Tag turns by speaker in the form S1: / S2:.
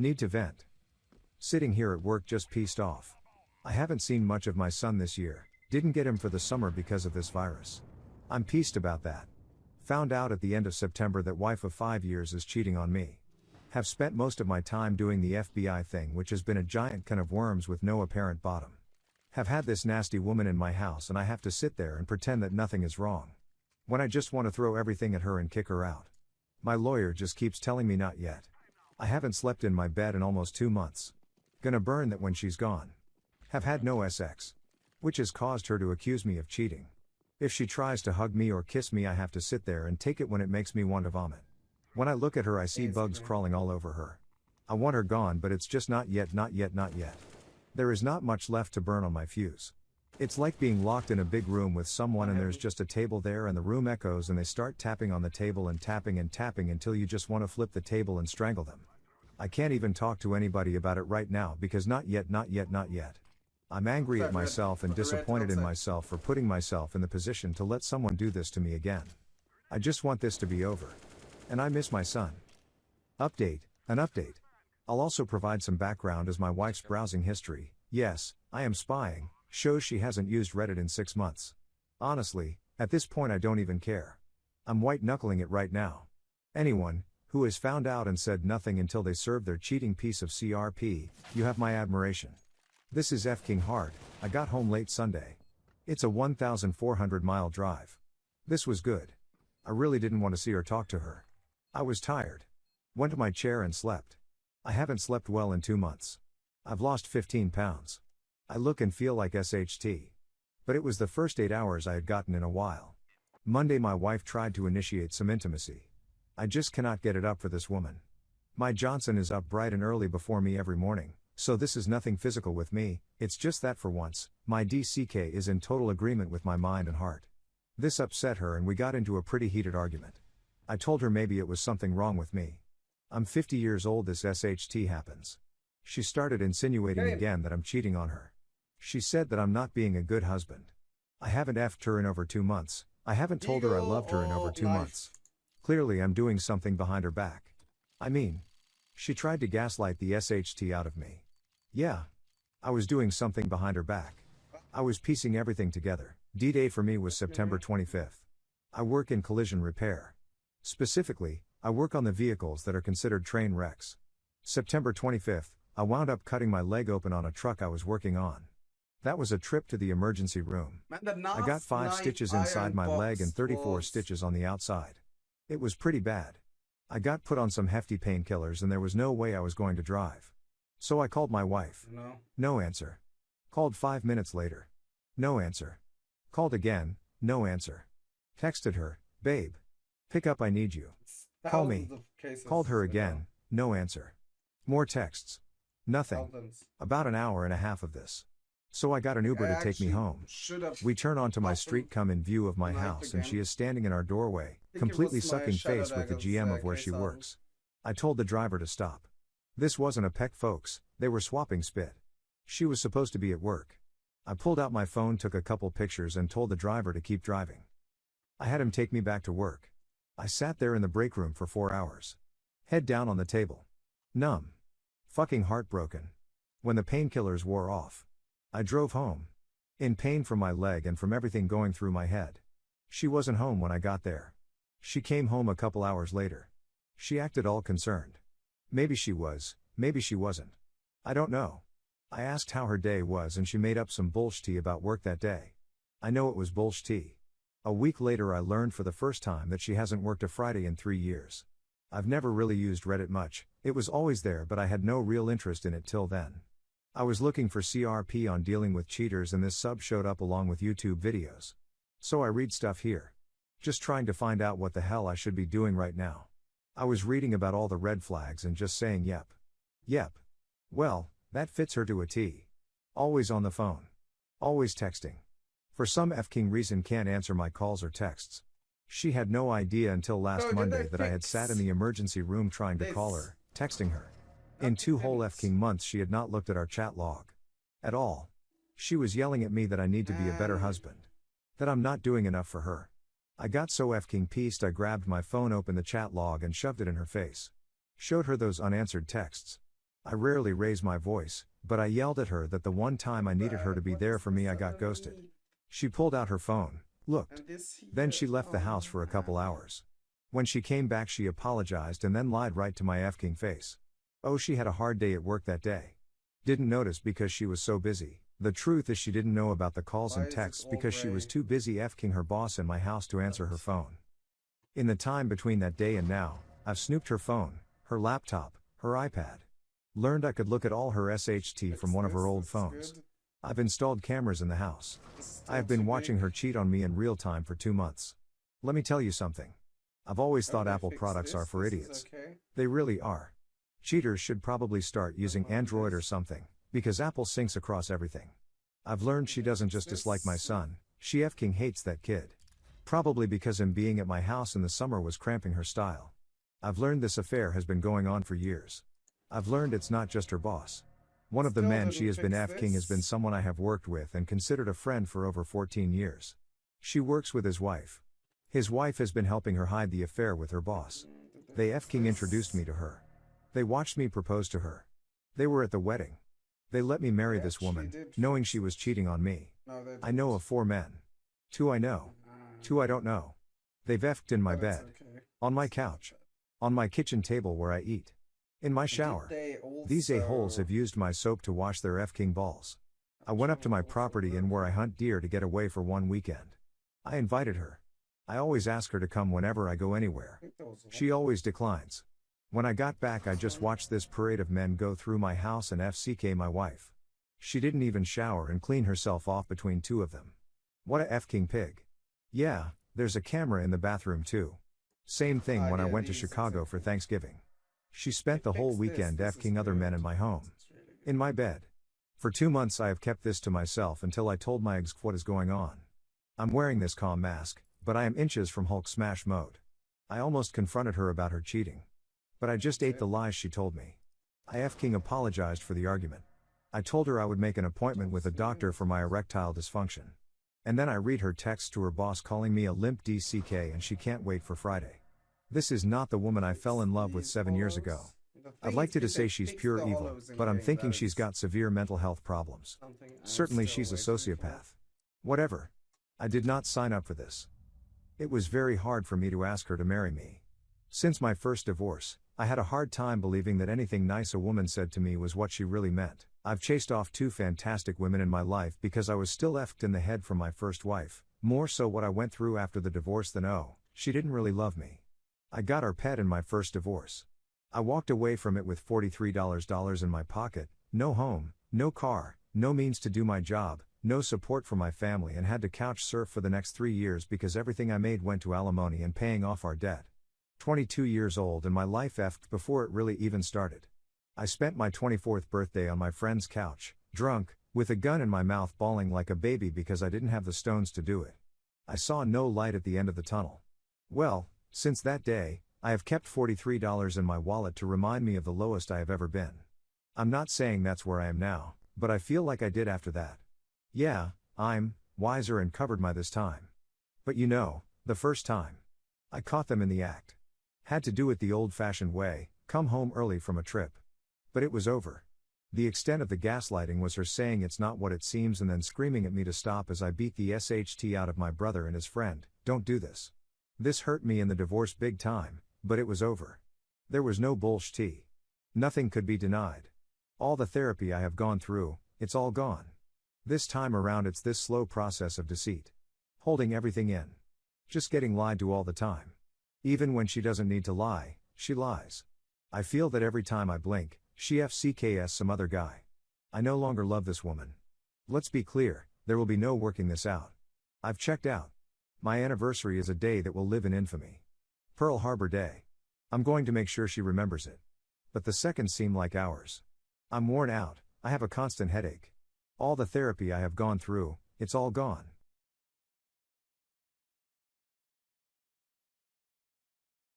S1: Need to vent. Sitting here at work just pissed off. I haven't seen much of my son this year, didn't get him for the summer because of this virus. I'm pissed about that. Found out at the end of September that wife of 5 years is cheating on me. Have spent most of my time doing the FBI thing, which has been a giant can of worms with no apparent bottom. Have had this nasty woman in my house and I have to sit there and pretend that nothing is wrong. When I just want to throw everything at her and kick her out. My lawyer just keeps telling me not yet. I haven't slept in my bed in almost 2 months. Gonna burn that when she's gone. Have had no sex. Which has caused her to accuse me of cheating. If she tries to hug me or kiss me, I have to sit there and take it when it makes me want to vomit. When I look at her, I see bugs crawling all over her. I want her gone, but it's just not yet. There is not much left to burn on my fuse. It's like being locked in a big room with someone and there's just a table there and the room echoes and they start tapping on the table and tapping until you just want to flip the table and strangle them. I can't even talk to anybody about it right now because not yet. I'm angry at myself and disappointed in myself for putting myself in the position to let someone do this to me again. I just want this to be over. And I miss my son. An update. I'll also provide some background as my wife's browsing history, yes, I am spying, shows she hasn't used Reddit in 6 months. Honestly, at this point I don't even care. I'm white knuckling it right now. Anyone who has found out and said nothing until they served their cheating piece of CRP, you have my admiration. This is F King Hard. I got home late Sunday. It's a 1,400-mile drive. This was good. I really didn't want to see or talk to her. I was tired. Went to my chair and slept. I haven't slept well in 2 months. I've lost 15 pounds. I look and feel like SHT. But it was the first 8 hours I had gotten in a while. Monday my wife tried to initiate some intimacy. I just cannot get it up for this woman. My Johnson is up bright and early before me every morning, so this is nothing physical with me, it's just that for once, my DCK is in total agreement with my mind and heart. This upset her and we got into a pretty heated argument. I told her maybe it was something wrong with me. I'm 50 years old, this SHT happens. She started insinuating again that I'm cheating on her. She said that I'm not being a good husband. I haven't effed her in over 2 months, I haven't told her I loved her in over 2 months. Clearly I'm doing something behind her back. I mean, she tried to gaslight the SHT out of me. Yeah. I was doing something behind her back. I was piecing everything together. D-Day for me was September 25th. I work in collision repair. Specifically, I work on the vehicles that are considered train wrecks. September 25th, I wound up cutting my leg open on a truck I was working on. That was a trip to the emergency room. I got 5 stitches inside my leg and 34 stitches on the outside. It was pretty bad. I got put on some hefty painkillers and there was no way I was going to drive. So I called my wife. No answer. Called 5 minutes later. No answer. Called again, no answer. Texted her, babe. Pick up, I need you. Call me. Called her again, no answer. More texts. Nothing. About an hour and a half of this. So I got an Uber to take me home. We turn onto my street, come in view of my house, and she is standing in our doorway, completely sucking face with the GM of where she works. I told the driver to stop. This wasn't a peck, folks, they were swapping spit. She was supposed to be at work. I pulled out my phone, took a couple pictures and told the driver to keep driving. I had him take me back to work. I sat there in the break room for 4 hours. Head down on the table. Numb. Fucking heartbroken. When the painkillers wore off, I drove home. In pain from my leg and from everything going through my head. She wasn't home when I got there. She came home a couple hours later. She acted all concerned. Maybe she was, maybe she wasn't. I don't know. I asked how her day was and she made up some bullshit about work that day. I know it was bullshit. A week later I learned for the first time that she hasn't worked a Friday in 3 years. I've never really used Reddit much, it was always there but I had no real interest in it till then. I was looking for CRP on dealing with cheaters and this sub showed up along with YouTube videos. So I read stuff here. Just trying to find out what the hell I should be doing right now. I was reading about all the red flags and just saying yep. Yep. Well, that fits her to a T. Always on the phone. Always texting. For some F-king reason can't answer my calls or texts. She had no idea until last Monday that I had sat in the emergency room trying to call her, texting her. In 2 whole F-king months she had not looked at our chat log. At all. She was yelling at me that I need to be a better husband. That I'm not doing enough for her. I got so F-king pissed I grabbed my phone, opened the chat log and shoved it in her face. Showed her those unanswered texts. I rarely raise my voice, but I yelled at her that the one time I needed her to be there for me I got ghosted. She pulled out her phone, looked. Then she left the house for a couple hours. When she came back she apologized and then lied right to my f-king face. Oh, she had a hard day at work that day. Didn't notice because she was so busy. The truth is she didn't know about the calls and texts because she was too busy f-king her boss in my house to answer her phone. In the time between that day and now, I've snooped her phone, her laptop, her iPad. Learned I could look at all her SHT from one of her old phones. I've installed cameras in the house. I have been watching her cheat on me in real time for 2 months. Let me tell you something. I've always thought Apple products are for idiots. They really are. Cheaters should probably start using Android or something, because Apple syncs across everything. I've learned she doesn't just dislike my son, she f-king hates that kid. Probably because him being at my house in the summer was cramping her style. I've learned this affair has been going on for years. I've learned it's not just her boss. One of the men she has been f-king has been someone I have worked with and considered a friend for over 14 years. She works with his wife. His wife has been helping her hide the affair with her boss. They f-king introduced me to her. They watched me propose to her. They were at the wedding. They let me marry this woman, knowing she was cheating on me. I know of 4 men. 2 I know. 2 I don't know. They've f-ed in my bed. On my couch. On my kitchen table where I eat. In my shower. These a-holes have used my soap to wash their f-king balls. I went up to my property and where I hunt deer to get away for one weekend. I invited her. I always ask her to come whenever I go anywhere. She always declines. When I got back I just watched this parade of men go through my house and FCK my wife. She didn't even shower and clean herself off between 2 of them. What a f-king pig. Yeah, there's a camera in the bathroom too. Same thing when I went to Chicago for Thanksgiving. She spent the whole weekend f-king other men in my home. In my bed. For 2 months I have kept this to myself until I told my ex what is going on. I'm wearing this calm mask, but I am inches from Hulk smash mode. I almost confronted her about her cheating. But I just ate the lies she told me. I f-king apologized for the argument. I told her I would make an appointment with a doctor for my erectile dysfunction. And then I read her text to her boss calling me a limp DCK and she can't wait for Friday. This is not the woman I fell in love with 7 years ago. I'd like to say she's pure evil, but I'm thinking she's got severe mental health problems. Certainly she's a sociopath. Whatever. I did not sign up for this. It was very hard for me to ask her to marry me. Since my first divorce, I had a hard time believing that anything nice a woman said to me was what she really meant. I've chased off 2 fantastic women in my life because I was still f***ed in the head from my first wife, more so what I went through after the divorce than she didn't really love me. I got our pet in my first divorce. I walked away from it with $43 in my pocket, no home, no car, no means to do my job, no support for my family and had to couch surf for the next 3 years because everything I made went to alimony and paying off our debt. 22 years old and my life effed before it really even started. I spent my 24th birthday on my friend's couch, drunk, with a gun in my mouth bawling like a baby because I didn't have the stones to do it. I saw no light at the end of the tunnel. Well, since that day, I have kept $43 in my wallet to remind me of the lowest I have ever been. I'm not saying that's where I am now, but I feel like I did after that. Yeah, I'm wiser and covered by this time. But you know, the first time. I caught them in the act. Had to do it the old-fashioned way, come home early from a trip. But it was over. The extent of the gaslighting was her saying it's not what it seems and then screaming at me to stop as I beat the SHT out of my brother and his friend, don't do this. This hurt me in the divorce big time, but it was over. There was no bullshit. Nothing could be denied. All the therapy I have gone through, it's all gone. This time around it's this slow process of deceit. Holding everything in. Just getting lied to all the time. Even when she doesn't need to lie, she lies. I feel that every time I blink, she FCKS some other guy. I no longer love this woman. Let's be clear, there will be no working this out. I've checked out. My anniversary is a day that will live in infamy. Pearl Harbor Day. I'm going to make sure she remembers it. But the seconds seem like hours. I'm worn out, I have a constant headache. All the therapy I have gone through, it's all gone.